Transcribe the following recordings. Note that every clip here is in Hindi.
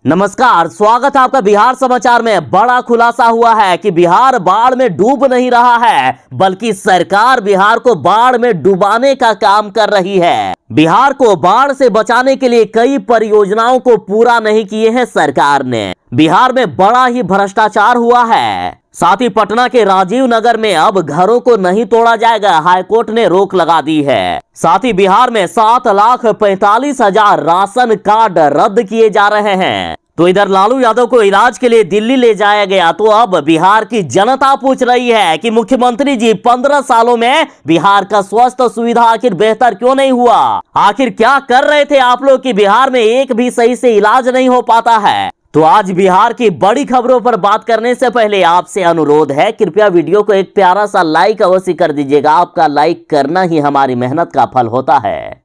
नमस्कार, स्वागत है आपका बिहार समाचार में। बड़ा खुलासा हुआ है कि बिहार बाढ़ में डूब नहीं रहा है, बल्कि सरकार बिहार को बाढ़ में डुबाने का काम कर रही है। बिहार को बाढ़ से बचाने के लिए कई परियोजनाओं को पूरा नहीं किए हैं सरकार ने। बिहार में बड़ा ही भ्रष्टाचार हुआ है। साथ ही पटना के राजीव नगर में अब घरों को नहीं तोड़ा जाएगा, हाईकोर्ट ने रोक लगा दी है। साथ ही बिहार में 7,45,000 राशन कार्ड रद्द किए जा रहे हैं। तो इधर लालू यादव को इलाज के लिए दिल्ली ले जाया गया, तो अब बिहार की जनता पूछ रही है कि मुख्यमंत्री जी 15 सालों में बिहार का स्वास्थ्य सुविधा आखिर बेहतर क्यों नहीं हुआ? आखिर क्या कर रहे थे आप लोग कि बिहार में एक भी सही से इलाज नहीं हो पाता है? तो आज बिहार की बड़ी खबरों पर बात करने से पहले आपसे अनुरोध है, कृपया वीडियो को एक प्यारा सा लाइक अवश्य कर दीजिएगा। आपका लाइक करना ही हमारी मेहनत का फल होता है।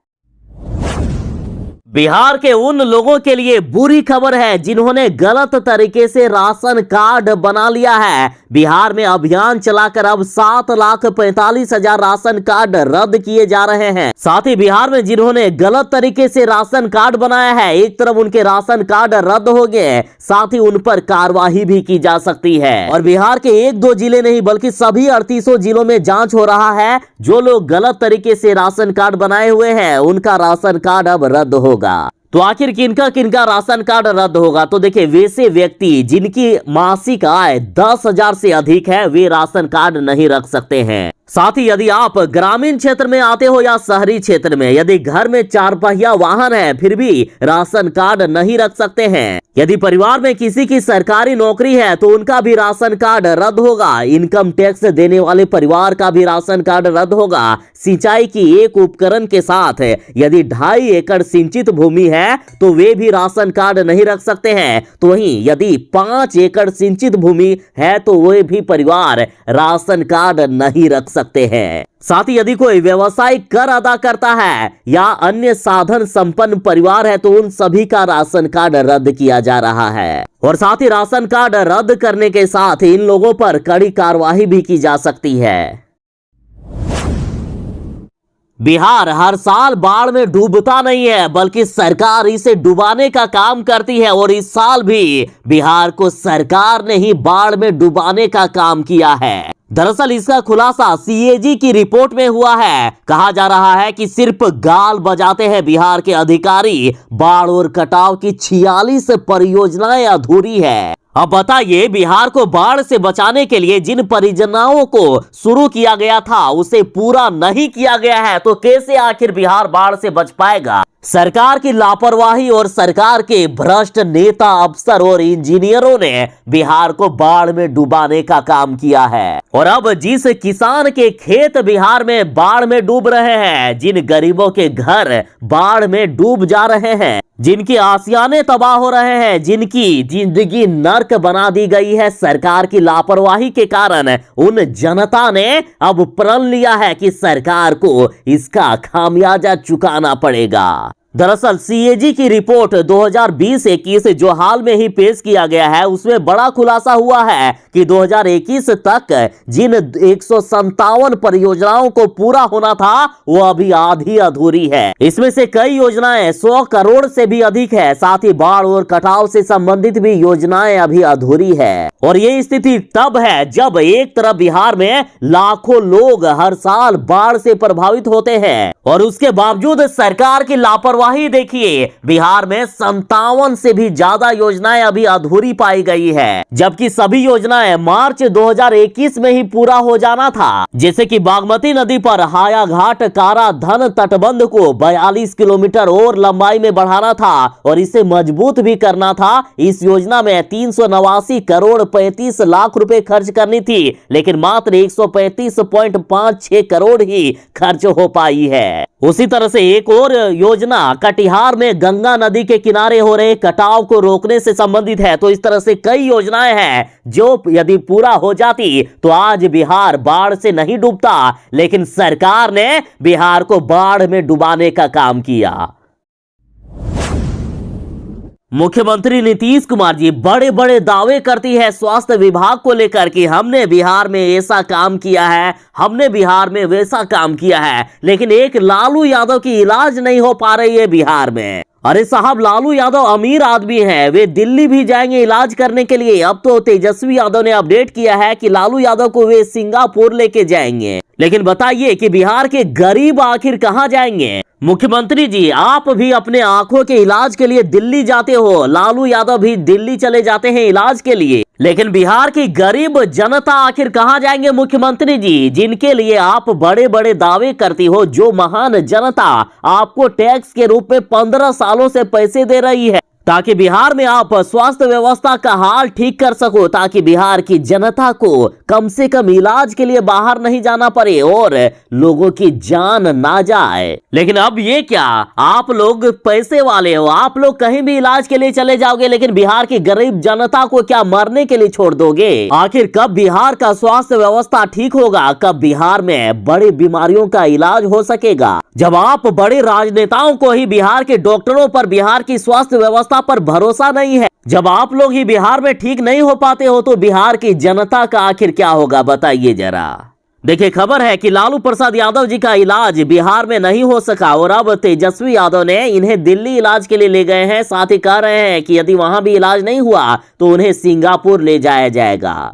बिहार के उन लोगों के लिए बुरी खबर है जिन्होंने गलत तरीके से राशन कार्ड बना लिया है। बिहार में अभियान चलाकर अब 7,45,000 राशन कार्ड रद्द किए जा रहे हैं। साथ ही बिहार में जिन्होंने गलत तरीके से राशन कार्ड बनाया है, एक तरफ उनके राशन कार्ड रद्द हो गए, साथ ही उन पर कार्रवाई भी की जा सकती है। और बिहार के 1-2 जिले नहीं बल्कि सभी 38 जिलों में जांच हो रहा है। जो लोग गलत तरीके से राशन कार्ड बनाए हुए हैं उनका राशन कार्ड अब रद्द होगा। तो आखिर किनका किनका राशन कार्ड रद्द होगा? तो देखिए, वैसे व्यक्ति जिनकी मासिक आय 10,000 से अधिक है वे राशन कार्ड नहीं रख सकते हैं। साथ ही यदि आप ग्रामीण क्षेत्र में आते हो या शहरी क्षेत्र में, यदि घर में 4 पहिया वाहन है फिर भी राशन कार्ड नहीं रख सकते हैं। यदि परिवार में किसी की सरकारी नौकरी है तो उनका भी राशन कार्ड रद्द होगा। इनकम टैक्स देने वाले परिवार का भी राशन कार्ड रद्द होगा। सिंचाई की एक उपकरण के साथ यदि 2.5 एकड़ सिंचित भूमि है तो वे भी राशन कार्ड नहीं रख सकते हैं। तो वहीं यदि 5 एकड़ सिंचित भूमि है तो वे भी परिवार राशन कार्ड नहीं रख सकते हैं। साथ ही यदि कोई व्यवसायिक कर अदा करता है या अन्य साधन संपन्न परिवार है तो उन सभी का राशन कार्ड रद्द किया जा रहा है। और साथ ही राशन कार्ड रद्द करने के साथ इन लोगों पर कड़ी कार्रवाई भी की जा सकती है। बिहार हर साल बाढ़ में डूबता नहीं है, बल्कि सरकार इसे डुबाने का काम करती है। और इस साल भी बिहार को सरकार ने ही बाढ़ में डुबाने का काम किया है। दरअसल इसका खुलासा सीएजी की रिपोर्ट में हुआ है। कहा जा रहा है कि सिर्फ गाल बजाते हैं बिहार के अधिकारी। बाढ़ और कटाव की 46 परियोजनाएं अधूरी है। अब बताइए, बिहार को बाढ़ से बचाने के लिए जिन परियोजनाओं को शुरू किया गया था उसे पूरा नहीं किया गया है, तो कैसे आखिर बिहार बाढ़ से बच पाएगा? सरकार की लापरवाही और सरकार के भ्रष्ट नेता, अफसर और इंजीनियरों ने बिहार को बाढ़ में डुबाने का काम किया है। और अब जिस किसान के खेत बिहार में बाढ़ में डूब रहे हैं, जिन गरीबों के घर बाढ़ में डूब जा रहे हैं, जिनके आशियाने तबाह हो रहे हैं, जिनकी जिंदगी नर्क बना दी गई है सरकार की लापरवाही के कारण, उन जनता ने अब प्रण लिया है कि सरकार को इसका खामियाजा चुकाना पड़ेगा। दरअसल सीएजी की रिपोर्ट 2020-21 जो हाल में ही पेश किया गया है उसमें बड़ा खुलासा हुआ है कि 2021 तक जिन 157 परियोजनाओं को पूरा होना था वो अभी आधी अधूरी है। इसमें से कई योजनाएं 100 करोड़ से भी अधिक है। साथ ही बाढ़ और कटाव से संबंधित भी योजनाएं अभी अधूरी है। और ये स्थिति तब है जब एक तरफ बिहार में लाखों लोग हर साल बाढ़ से प्रभावित होते हैं और उसके बावजूद सरकार की लापरवाही देखिए, बिहार में 57 से भी ज्यादा योजनाएं अभी अधूरी पाई गई है, जबकि सभी योजनाएं मार्च 2021 में ही पूरा हो जाना था। जैसे कि बागमती नदी पर हायाघाट कारा धन तटबंध को 42 किलोमीटर और लंबाई में बढ़ाना था और इसे मजबूत भी करना था। इस योजना में 389 करोड़ 35 लाख रुपए खर्च करनी थी, लेकिन मात्र 135.56 करोड़ ही खर्च हो पाई है। उसी तरह से एक और योजना कटिहार में गंगा नदी के किनारे हो रहे कटाव को रोकने से संबंधित है। तो इस तरह से कई योजनाएं हैं जो यदि पूरा हो जाती तो आज बिहार बाढ़ से नहीं डूबता, लेकिन सरकार ने बिहार को बाढ़ में डुबाने का काम किया। मुख्यमंत्री नीतीश कुमार जी बड़े बड़े दावे करती है स्वास्थ्य विभाग को लेकर कि हमने बिहार में ऐसा काम किया है, हमने बिहार में वैसा काम किया है, लेकिन एक लालू यादव की इलाज नहीं हो पा रही है बिहार में। अरे साहब, लालू यादव अमीर आदमी है, वे दिल्ली भी जाएंगे इलाज करने के लिए। अब तो तेजस्वी यादव ने अपडेट किया है कि लालू यादव को वे सिंगापुर लेके जाएंगे। लेकिन बताइए कि बिहार के गरीब आखिर कहां जाएंगे? मुख्यमंत्री जी, आप भी अपने आंखों के इलाज के लिए दिल्ली जाते हो, लालू यादव भी दिल्ली चले जाते हैं इलाज के लिए, लेकिन बिहार की गरीब जनता आखिर कहां जाएंगे मुख्यमंत्री जी, जिनके लिए आप बड़े बड़े दावे करती हो? जो महान जनता आपको टैक्स के रूप में 15 सालों से पैसे दे रही है ताकि बिहार में आप स्वास्थ्य व्यवस्था का हाल ठीक कर सको, ताकि बिहार की जनता को कम से कम इलाज के लिए बाहर नहीं जाना पड़े और लोगों की जान ना जाए। लेकिन अब ये क्या, आप लोग पैसे वाले हो, आप लोग कहीं भी इलाज के लिए चले जाओगे, लेकिन बिहार की गरीब जनता को क्या मरने के लिए छोड़ दोगे? आखिर कब बिहार का स्वास्थ्य व्यवस्था ठीक होगा? कब बिहार में बड़ी बीमारियों का इलाज हो सकेगा? जब आप बड़े राजनेताओं को ही बिहार के डॉक्टरों पर, बिहार की स्वास्थ्य व्यवस्था पर भरोसा नहीं है, जब आप लोग ही बिहार में ठीक नहीं हो पाते हो, तो बिहार की जनता का आखिर क्या होगा बताइए जरा। देखिए, खबर है कि लालू प्रसाद यादव जी का इलाज बिहार में नहीं हो सका और अब तेजस्वी यादव ने इन्हें दिल्ली इलाज के लिए ले गए हैं। साथ ही कह रहे हैं कि यदि वहां भी इलाज नहीं हुआ तो उन्हें सिंगापुर ले जाया जाएगा।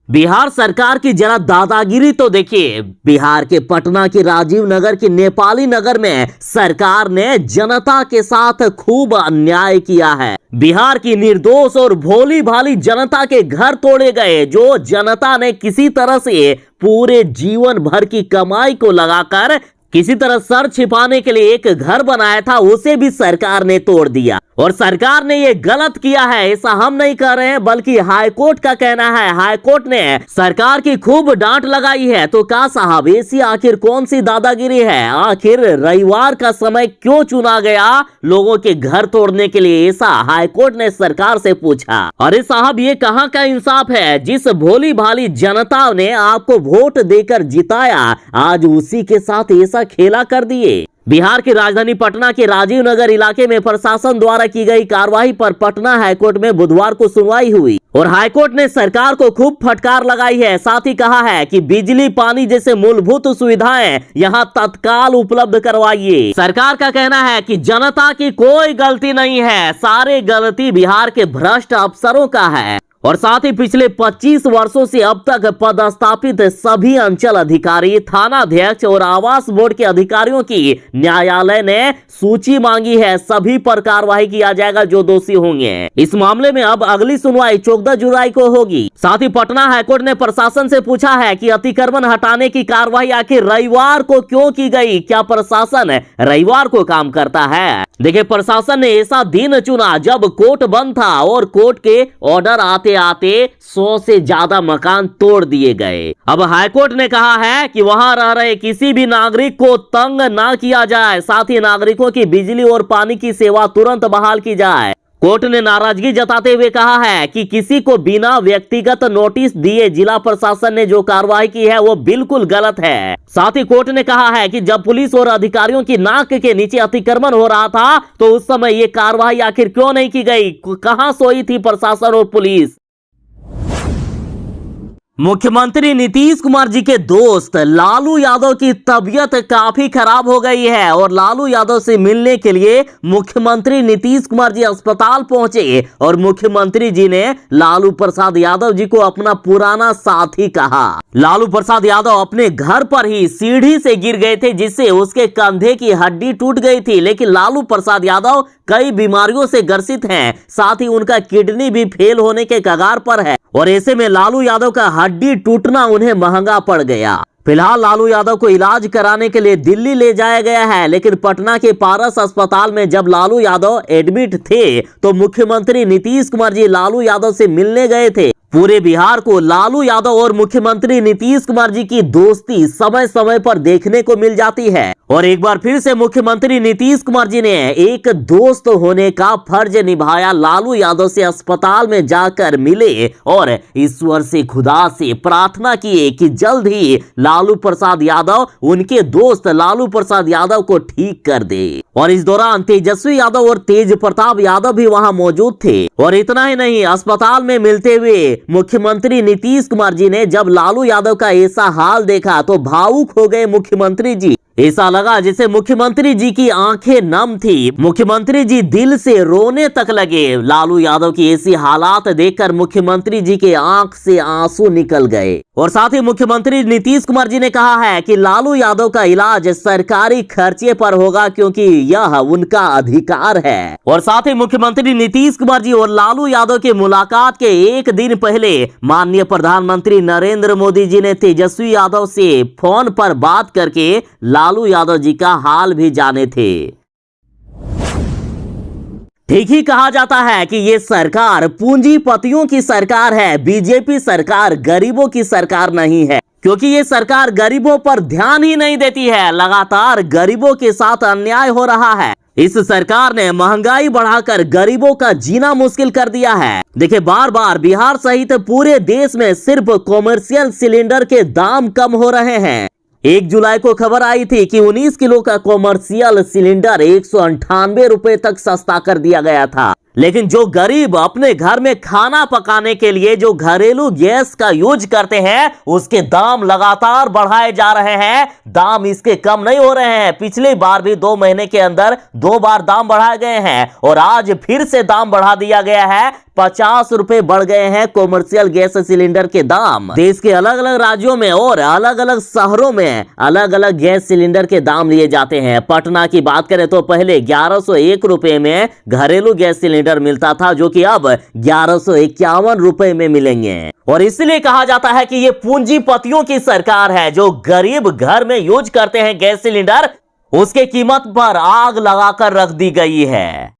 बिहार सरकार की जरा दादागिरी तो देखिए। बिहार के पटना के राजीव नगर के नेपाली नगर में सरकार ने जनता के साथ खूब अन्याय किया है। बिहार की निर्दोष और भोली भाली जनता के घर तोड़े गए, जो जनता ने किसी तरह से पूरे जीवन भर की कमाई को लगाकर किसी तरह सर छिपाने के लिए एक घर बनाया था, उसे भी सरकार ने तोड़ दिया। और सरकार ने ये गलत किया है, ऐसा हम नहीं कह रहे हैं, बल्कि हाईकोर्ट का कहना है। हाईकोर्ट ने सरकार की खूब डांट लगाई है। तो का साहब, ऐसी आखिर कौन सी दादागिरी है? आखिर रविवार का समय क्यों चुना गया लोगों के घर तोड़ने के लिए? ऐसा हाईकोर्ट ने सरकार से पूछा। अरे साहब, ये कहाँ का इंसाफ है? जिस भोली भाली जनता ने आपको वोट देकर जिताया, आज उसी के साथ ऐसा खेला कर दिए। बिहार की राजधानी पटना के राजीव नगर इलाके में प्रशासन द्वारा की गई कार्रवाई पर पटना हाईकोर्ट में बुधवार को सुनवाई हुई और हाईकोर्ट ने सरकार को खूब फटकार लगाई है। साथ ही कहा है कि बिजली, पानी जैसे मूलभूत सुविधाएं यहां तत्काल उपलब्ध करवाइए। सरकार का कहना है कि जनता की कोई गलती नहीं है, सारे गलती बिहार के भ्रष्ट अफसरों का है। और साथ ही पिछले 25 वर्षों से अब तक पदस्थापित सभी अंचल अधिकारी, थाना अध्यक्ष और आवास बोर्ड के अधिकारियों की न्यायालय ने सूची मांगी है। सभी पर कार्रवाई किया जाएगा जो दोषी होंगे। इस मामले में अब अगली सुनवाई 14 जुलाई को होगी। साथ ही पटना हाईकोर्ट ने प्रशासन से पूछा है कि अतिक्रमण हटाने की कार्रवाई आखिर रविवार को क्यों की गई? क्या प्रशासन रविवार को काम करता है? देखिए, प्रशासन ने ऐसा दिन चुना जब कोर्ट बंद था और कोर्ट के ऑर्डर आते आते 100 से ज्यादा मकान तोड़ दिए गए। अब हाईकोर्ट ने कहा है कि वहां रह रहे किसी भी नागरिक को तंग ना किया जाए। साथ ही नागरिकों की बिजली और पानी की सेवा तुरंत बहाल की जाए। कोर्ट ने नाराजगी जताते हुए कहा है कि किसी को बिना व्यक्तिगत नोटिस दिए जिला प्रशासन ने जो कार्रवाई की है वो बिल्कुल गलत है। साथ ही कोर्ट ने कहा है कि जब पुलिस और अधिकारियों की नाक के नीचे अतिक्रमण हो रहा था तो उस समय ये कार्रवाई आखिर क्यों नहीं की गई? कहां सोई थी प्रशासन और पुलिस? मुख्यमंत्री नीतीश कुमार जी के दोस्त लालू यादव की तबीयत काफी खराब हो गई है और लालू यादव से मिलने के लिए मुख्यमंत्री नीतीश कुमार जी अस्पताल पहुंचे और मुख्यमंत्री जी ने लालू प्रसाद यादव जी को अपना पुराना साथी कहा। लालू प्रसाद यादव अपने घर पर ही सीढ़ी से गिर गए थे, जिससे उसके कंधे की हड्डी टूट गई थी। लेकिन लालू प्रसाद यादव कई बीमारियों से ग्रसित हैं, साथ ही उनका किडनी भी फेल होने के कगार पर है और ऐसे में लालू यादव का हड्डी टूटना उन्हें महंगा पड़ गया। फिलहाल लालू यादव को इलाज कराने के लिए दिल्ली ले जाया गया है, लेकिन पटना के पारस अस्पताल में जब लालू यादव एडमिट थे तो मुख्यमंत्री नीतीश कुमार जी लालू यादव से मिलने गए थे। पूरे बिहार को लालू यादव और मुख्यमंत्री नीतीश कुमार जी की दोस्ती समय समय पर देखने को मिल जाती है और एक बार फिर से मुख्यमंत्री नीतीश कुमार जी ने एक दोस्त होने का फर्ज निभाया। लालू यादव से अस्पताल में जाकर मिले और ईश्वर से, खुदा से प्रार्थना किए कि जल्द ही लालू प्रसाद यादव उनके दोस्त लालू प्रसाद यादव को ठीक कर दे। और इस दौरान तेजस्वी यादव और तेज प्रताप यादव भी वहां मौजूद थे। और इतना ही नहीं, अस्पताल में मिलते हुए मुख्यमंत्री नीतीश कुमार जी ने जब लालू यादव का ऐसा हाल देखा तो भावुक हो गए मुख्यमंत्री जी। ऐसा लगा जैसे मुख्यमंत्री जी की आंखें नम थी। मुख्यमंत्री जी दिल से रोने तक लगे। लालू यादव की ऐसी हालात देखकर मुख्यमंत्री जी के आंख से आंसू निकल गए। और साथ ही मुख्यमंत्री नीतीश कुमार जी ने कहा है कि लालू यादव का इलाज सरकारी खर्चे पर होगा, क्योंकि यह उनका अधिकार है। और साथ ही मुख्यमंत्री नीतीश कुमार जी और लालू यादव की मुलाकात के एक दिन पहले माननीय प्रधानमंत्री नरेंद्र मोदी जी ने तेजस्वी यादव से फोन पर बात करके लालू यादव जी का हाल भी जाने थे। ठीक ही कहा जाता है कि ये सरकार पूंजीपतियों की सरकार है, बीजेपी सरकार गरीबों की सरकार नहीं है, क्योंकि ये सरकार गरीबों पर ध्यान ही नहीं देती है। लगातार गरीबों के साथ अन्याय हो रहा है। इस सरकार ने महंगाई बढ़ाकर गरीबों का जीना मुश्किल कर दिया है। देखिए, बार बार बिहार सहित पूरे देश में सिर्फ कॉमर्शियल सिलेंडर के दाम कम हो रहे हैं। 1 जुलाई को खबर आई थी कि 19 किलो का कॉमर्शियल सिलेंडर 198 रुपए तक सस्ता कर दिया गया था। लेकिन जो गरीब अपने घर में खाना पकाने के लिए जो घरेलू गैस का यूज करते हैं, उसके दाम लगातार बढ़ाए जा रहे हैं। दाम इसके कम नहीं हो रहे हैं। पिछली बार भी 2 महीने के अंदर 2 बार दाम बढ़ाए गए हैं और आज फिर से दाम बढ़ा दिया गया है। 50 रुपए बढ़ गए हैं कॉमर्शियल गैस सिलेंडर के दाम। देश के अलग अलग राज्यों में और अलग अलग शहरों में अलग अलग गैस सिलेंडर के दाम लिए जाते हैं। पटना की बात करें तो पहले 1101 रुपए में घरेलू गैस सिलेंडर मिलता था, जो कि अब 1151 रुपए में मिलेंगे। और इसलिए कहा जाता है कि ये पूंजीपतियों की सरकार है। जो गरीब घर में यूज करते हैं गैस सिलेंडर, उसके कीमत पर आग लगाकर रख दी गई है।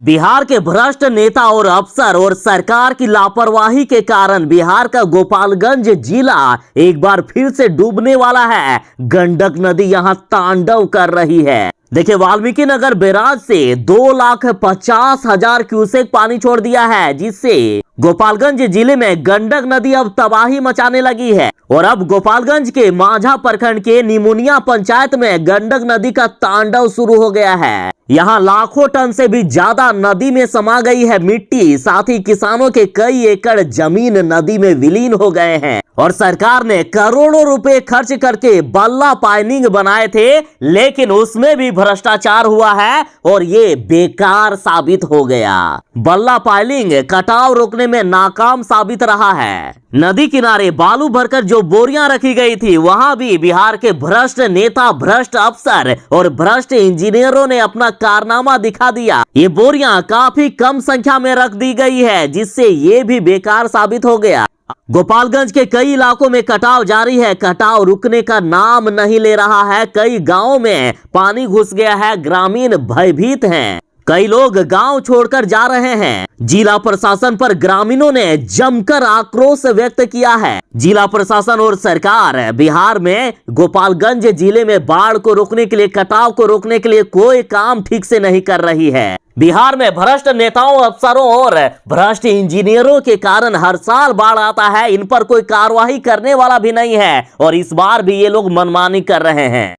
बिहार के भ्रष्ट नेता और अफसर और सरकार की लापरवाही के कारण बिहार का गोपालगंज जिला एक बार फिर से डूबने वाला है। गंडक नदी यहां तांडव कर रही है। देखिए, वाल्मीकि नगर बैराज से 2,50,000 क्यूसेक पानी छोड़ दिया है, जिससे गोपालगंज जिले में गंडक नदी अब तबाही मचाने लगी है। और अब गोपालगंज के माझा प्रखंड के निमुनिया पंचायत में गंडक नदी का तांडव शुरू हो गया है। यहाँ लाखों टन से भी ज्यादा नदी में समा गई है मिट्टी। साथ ही किसानों के कई एकड़ जमीन नदी में विलीन हो गए हैं। और सरकार ने करोड़ों रुपए खर्च करके बल्ला पाइलिंग बनाए थे, लेकिन उसमें भी भ्रष्टाचार हुआ है और ये बेकार साबित हो गया। बल्ला पाइलिंग कटाव रोकने में नाकाम साबित रहा है। नदी किनारे बालू भरकर जो बोरियां रखी गई थी, वहां भी बिहार के भ्रष्ट नेता, भ्रष्ट अफसर और भ्रष्ट इंजीनियरों ने अपना कारनामा दिखा दिया। ये बोरियां काफी कम संख्या में रख दी गई है, जिससे ये भी बेकार साबित हो गया। गोपालगंज के कई इलाकों में कटाव जारी है। कटाव रुकने का नाम नहीं ले रहा है। कई गांवों में पानी घुस गया है। ग्रामीण भयभीत हैं। कई लोग गांव छोड़कर जा रहे हैं। जिला प्रशासन पर ग्रामीणों ने जमकर आक्रोश व्यक्त किया है। जिला प्रशासन और सरकार बिहार में गोपालगंज जिले में बाढ़ को रोकने के लिए, कटाव को रोकने के लिए कोई काम ठीक से नहीं कर रही है। बिहार में भ्रष्ट नेताओं, अफसरों और भ्रष्ट इंजीनियरों के कारण हर साल बाढ़ आता है। इन पर कोई कार्रवाई करने वाला भी नहीं है और इस बार भी ये लोग मनमानी कर रहे हैं।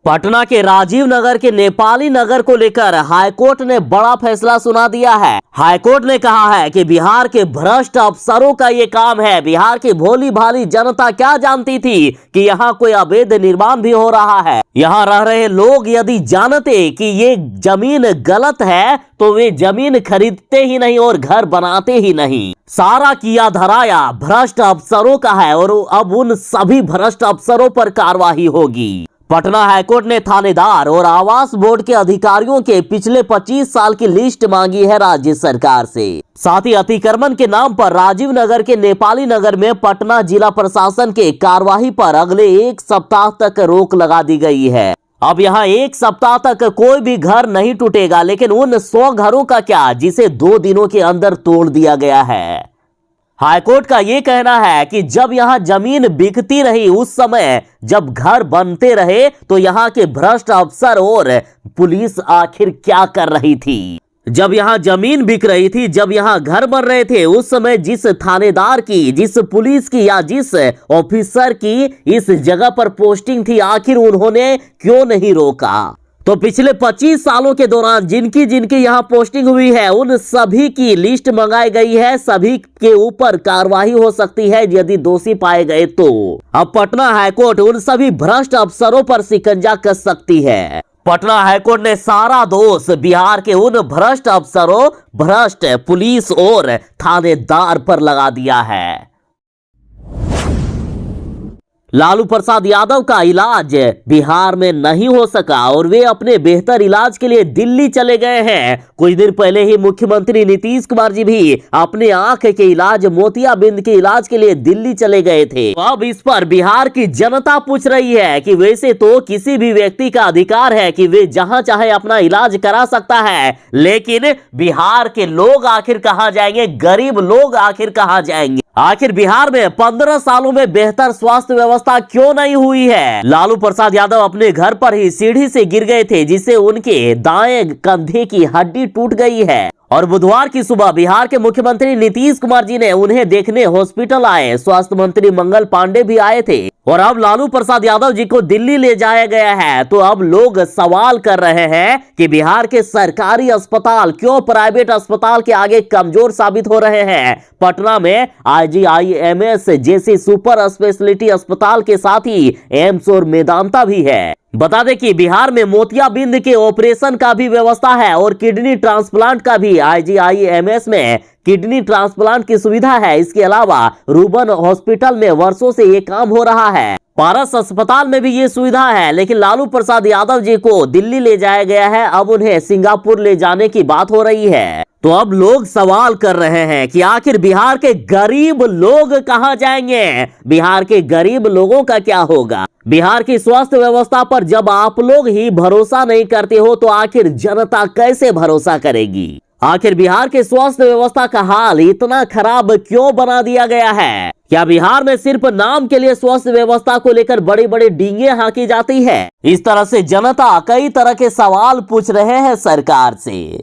पटना के राजीव नगर के नेपाली नगर को लेकर हाईकोर्ट ने बड़ा फैसला सुना दिया है। हाईकोर्ट ने कहा है कि बिहार के भ्रष्ट अफसरों का ये काम है। बिहार की भोली भाली जनता क्या जानती थी कि यहाँ कोई अवैध निर्माण भी हो रहा है। यहाँ रह रहे लोग यदि जानते कि ये जमीन गलत है तो वे जमीन खरीदते ही नहीं और घर बनाते ही नहीं। सारा किया धराया भ्रष्ट अफसरों का है और अब उन सभी भ्रष्ट अफसरों पर कार्रवाई होगी। पटना हाईकोर्ट ने थानेदार और आवास बोर्ड के अधिकारियों के पिछले 25 साल की लिस्ट मांगी है राज्य सरकार से। साथ ही अतिक्रमण के नाम पर राजीव नगर के नेपाली नगर में पटना जिला प्रशासन के कार्यवाही पर अगले 1 सप्ताह तक रोक लगा दी गई है। अब यहाँ 1 सप्ताह तक कोई भी घर नहीं टूटेगा, लेकिन उन 100 घरों का क्या जिसे 2 दिनों के अंदर तोड़ दिया गया है। हाईकोर्ट का ये कहना है कि जब यहाँ जमीन बिकती रही, उस समय जब घर बनते रहे, तो यहाँ के भ्रष्ट अफसर और पुलिस आखिर क्या कर रही थी। जब यहाँ जमीन बिक रही थी, जब यहाँ घर बन रहे थे, उस समय जिस थानेदार की, जिस पुलिस की या जिस ऑफिसर की इस जगह पर पोस्टिंग थी, आखिर उन्होंने क्यों नहीं रोका। तो तो पिछले 25 सालों के दौरान जिनकी जिनकी यहाँ पोस्टिंग हुई है उन सभी की लिस्ट मंगाई गई है। सभी के ऊपर कार्रवाई हो सकती है यदि दोषी पाए गए तो। अब पटना हाईकोर्ट उन सभी भ्रष्ट अफसरों पर शिकंजा कस सकती है। पटना हाईकोर्ट ने सारा दोष बिहार के उन भ्रष्ट अफसरों, भ्रष्ट पुलिस और थानेदार पर लगा दिया है। लालू प्रसाद यादव का इलाज बिहार में नहीं हो सका और वे अपने बेहतर इलाज के लिए दिल्ली चले गए हैं। कुछ दिन पहले ही मुख्यमंत्री नीतीश कुमार जी भी अपने आंख के इलाज, मोतियाबिंद के इलाज के लिए दिल्ली चले गए थे। अब इस पर बिहार की जनता पूछ रही है कि वैसे तो किसी भी व्यक्ति का अधिकार है कि वे जहां चाहे अपना इलाज करा सकता है, लेकिन बिहार के लोग आखिर कहां जाएंगे? गरीब लोग आखिर कहां जाएंगे? आखिर बिहार में 15 सालों में बेहतर स्वास्थ्य व्यवस्था क्यों नहीं हुई है? लालू प्रसाद यादव अपने घर पर ही सीढ़ी से गिर गए थे, जिससे उनके दाएं कंधे की हड्डी टूट गई है और बुधवार की सुबह बिहार के मुख्यमंत्री नीतीश कुमार जी ने उन्हें देखने हॉस्पिटल आए। स्वास्थ्य मंत्री मंगल पांडे भी आए थे और अब लालू प्रसाद यादव जी को दिल्ली ले जाया गया है। तो अब लोग सवाल कर रहे हैं कि बिहार के सरकारी अस्पताल क्यों प्राइवेट अस्पताल के आगे कमजोर साबित हो रहे हैं। पटना में IGIMS जैसे सुपर स्पेशलिटी अस्पताल के साथ ही एम्स और मेदांता भी है। बता दें कि बिहार में मोतियाबिंद के ऑपरेशन का भी व्यवस्था है और किडनी ट्रांसप्लांट का भी IGIMS में किडनी ट्रांसप्लांट की सुविधा है। इसके अलावा रूबन हॉस्पिटल में वर्षों से ये काम हो रहा है। पारस अस्पताल में भी ये सुविधा है, लेकिन लालू प्रसाद यादव जी को दिल्ली ले जाया गया है। अब उन्हें सिंगापुर ले जाने की बात हो रही है। तो अब लोग सवाल कर रहे हैं कि आखिर बिहार के गरीब लोग कहां जाएंगे? बिहार के गरीब लोगों का क्या होगा? बिहार की स्वास्थ्य व्यवस्था पर जब आप लोग ही भरोसा नहीं करते हो तो आखिर जनता कैसे भरोसा करेगी? आखिर बिहार के स्वास्थ्य व्यवस्था का हाल इतना खराब क्यों बना दिया गया है? क्या बिहार में सिर्फ नाम के लिए स्वास्थ्य व्यवस्था को लेकर बड़ी बड़ी डींगे हाँकी जाती है? इस तरह से जनता कई तरह के सवाल पूछ रहे हैं सरकार से।